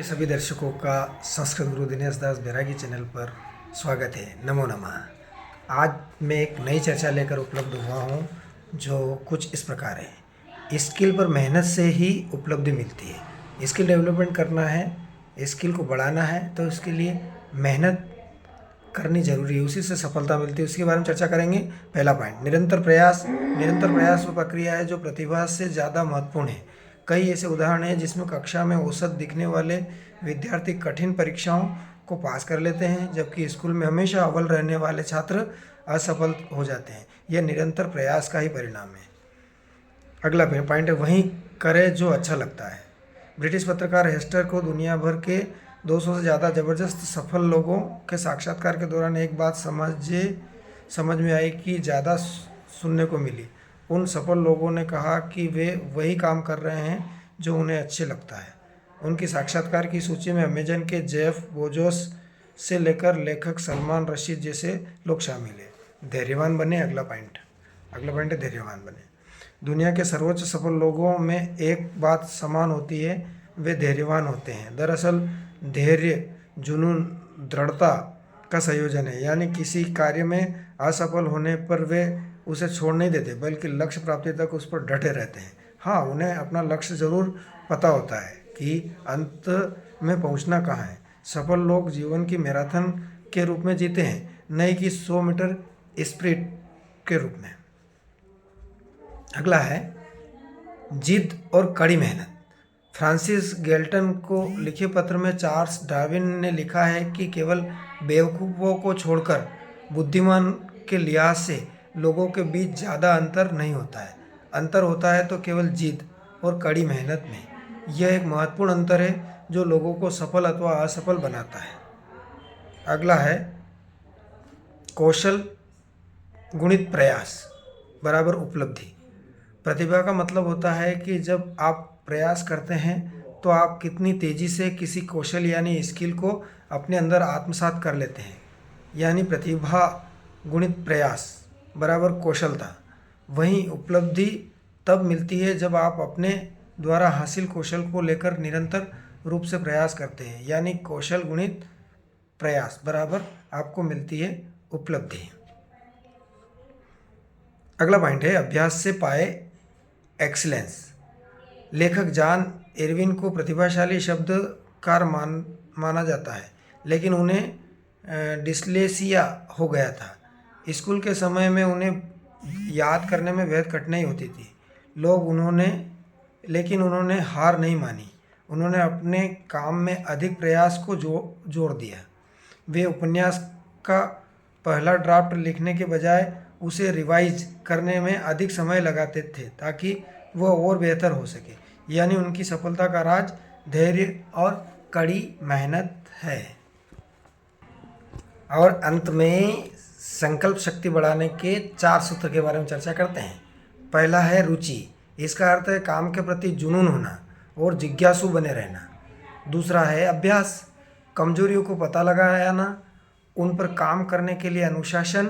सभी दर्शकों का संस्कृत गुरु दिनेश दास बैरागी चैनल पर स्वागत है। नमो नमः। आज मैं एक नई चर्चा लेकर उपलब्ध हुआ हूँ जो कुछ इस प्रकार है। स्किल पर मेहनत से ही उपलब्धि मिलती है। स्किल डेवलपमेंट करना है, स्किल को बढ़ाना है तो इसके लिए मेहनत करनी जरूरी है, उसी से सफलता मिलती है। उसके बारे में चर्चा करेंगे। पहला पॉइंट, निरंतर प्रयास। निरंतर प्रयास वो प्रक्रिया है जो प्रतिभा से ज़्यादा महत्वपूर्ण है। कई ऐसे उदाहरण हैं जिसमें कक्षा में औसत दिखने वाले विद्यार्थी कठिन परीक्षाओं को पास कर लेते हैं, जबकि स्कूल में हमेशा अव्वल रहने वाले छात्र असफल हो जाते हैं। यह निरंतर प्रयास का ही परिणाम है। अगला पॉइंट है, वही करे जो अच्छा लगता है। ब्रिटिश पत्रकार हेस्टर को दुनिया भर के 200 से ज़्यादा ज़बरदस्त सफल लोगों के साक्षात्कार के दौरान एक बात समझ में आई कि ज़्यादा सुनने को मिली। उन सफल लोगों ने कहा कि वे वही काम कर रहे हैं जो उन्हें अच्छे लगता है। उनकी साक्षात्कार की सूची में अमेजन के जेफ बेजोस से लेकर लेखक सलमान रशीद जैसे लोग शामिल हैं। धैर्यवान बने। अगला पॉइंट है धैर्यवान बने। दुनिया के सर्वोच्च सफल लोगों में एक बात समान होती है, वे धैर्यवान होते हैं। दरअसल धैर्य जुनून दृढ़ता का संयोजन है, यानी किसी कार्य में असफल होने पर वे उसे छोड़ नहीं देते बल्कि लक्ष्य प्राप्ति तक उस पर डटे रहते हैं। हाँ, उन्हें अपना लक्ष्य जरूर पता होता है कि अंत में पहुंचना कहाँ है। सफल लोग जीवन की मैराथन के रूप में जीते हैं, नहीं कि 100 मीटर स्प्रिंट के रूप में। अगला है जिद और कड़ी मेहनत। फ्रांसिस गैल्टन को लिखे पत्र में चार्ल्स डार्विन ने लिखा है कि केवल बेवकूफ़ों को छोड़कर बुद्धिमान के लिहाज से लोगों के बीच ज़्यादा अंतर नहीं होता है। अंतर होता है तो केवल जिद और कड़ी मेहनत में। यह एक महत्वपूर्ण अंतर है जो लोगों को सफल अथवा असफल बनाता है। अगला है कौशल गुणित प्रयास बराबर उपलब्धि। प्रतिभा का मतलब होता है कि जब आप प्रयास करते हैं तो आप कितनी तेज़ी से किसी कौशल यानी स्किल को अपने अंदर आत्मसात कर लेते हैं। यानी प्रतिभा गुणित प्रयास बराबर कौशलता। वहीं उपलब्धि तब मिलती है जब आप अपने द्वारा हासिल कौशल को लेकर निरंतर रूप से प्रयास करते हैं। यानी कौशल गुणित प्रयास बराबर आपको मिलती है उपलब्धि। अगला पॉइंट है अभ्यास से पाए एक्सीलेंस। लेखक जॉन इरविन को प्रतिभाशाली शब्दकार माना जाता है, लेकिन उन्हें डिस्लेक्सिया हो गया था। स्कूल के समय में उन्हें याद करने में बेहद कठिनाई होती थी। लेकिन उन्होंने हार नहीं मानी। उन्होंने अपने काम में अधिक प्रयास को जोड़ दिया। वे उपन्यास का पहला ड्राफ्ट लिखने के बजाय उसे रिवाइज करने में अधिक समय लगाते थे ताकि वह और बेहतर हो सके। यानी उनकी सफलता का राज धैर्य और कड़ी मेहनत है। और अंत में संकल्प शक्ति बढ़ाने के 4 सूत्र के बारे में चर्चा करते हैं। पहला है रुचि। इसका अर्थ है काम के प्रति जुनून होना और जिज्ञासु बने रहना। दूसरा है अभ्यास। कमजोरियों को पता लगाना, उन पर काम करने के लिए अनुशासन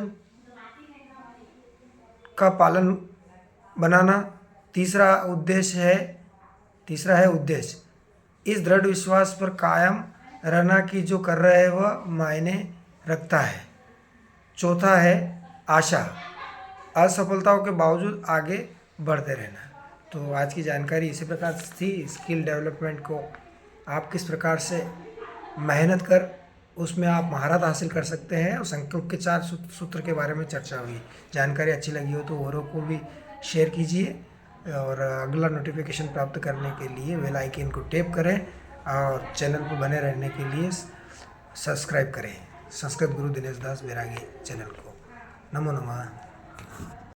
का पालन बनाना। तीसरा है उद्देश्य। इस दृढ़ विश्वास पर कायम रहना कि जो कर रहे हैं वह मायने रखता है। चौथा है आशा। असफलताओं के बावजूद आगे बढ़ते रहना। तो आज की जानकारी इसी प्रकार से थी। स्किल डेवलपमेंट को आप किस प्रकार से मेहनत कर उसमें आप महारत हासिल कर सकते हैं, और संकल्प के 4 सूत्र के बारे में चर्चा हुई। जानकारी अच्छी लगी हो तो औरों को भी शेयर कीजिए, और अगला नोटिफिकेशन प्राप्त करने के लिए बेल आइकन को टैप करें और चैनल पर बने रहने के लिए सब्सक्राइब करें संस्कृत गुरु दिनेश दास बैरागी चैनल को। नमो नमः।